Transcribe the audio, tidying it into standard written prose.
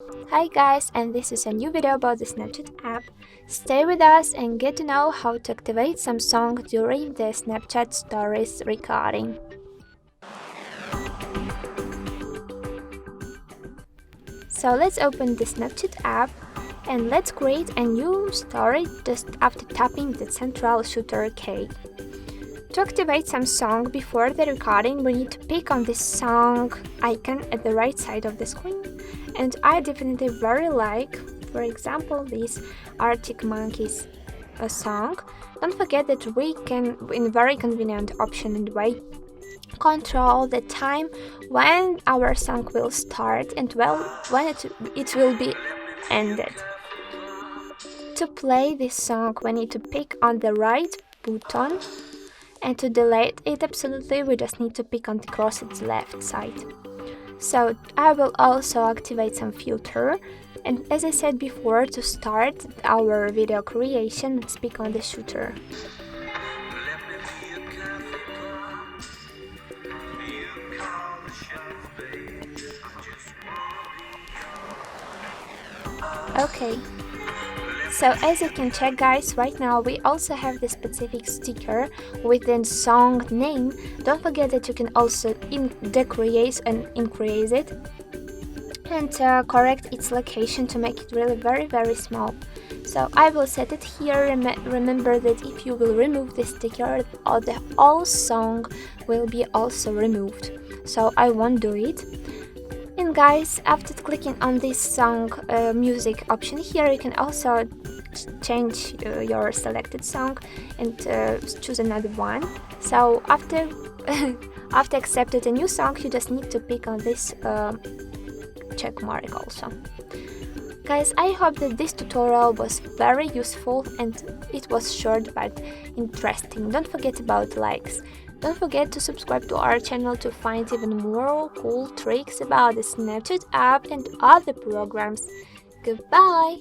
Hi guys, and this is a new video about the Snapchat app. Stay with us and get to know how to activate some song during the Snapchat stories recording. So let's open the Snapchat app and let's create a new story just after tapping the central shooter key. To activate some song before the recording, we need to pick on this song icon at the right side of the screen. And I definitely very like, for example, this Arctic Monkeys song. Don't forget that we can, in very convenient option and way, control the time when our song will start and when it will be ended. To play this song, we need to pick on the right button, and to delete it absolutely, we just need to pick on the cross at the left side. So I will also activate some filter, and as I said before, to start our video creation, let's pick on the shooter. Okay. So as you can check guys, right now we also have the specific sticker with the song name. Don't forget that you can also decrease and increase it and correct its location to make it really very small. So I will set it here. Remember that if you will remove the sticker, the whole song will be also removed. So I won't do it. And guys, after clicking on this song music option here, you can also change your selected song and choose another one. So after after accepted a new song, you just need to pick on this check mark also. Guys, I hope that this tutorial was very useful and it was short but interesting. Don't forget about likes. Don't forget to subscribe to our channel to find even more cool tricks about the Snapchat app and other programs. Goodbye!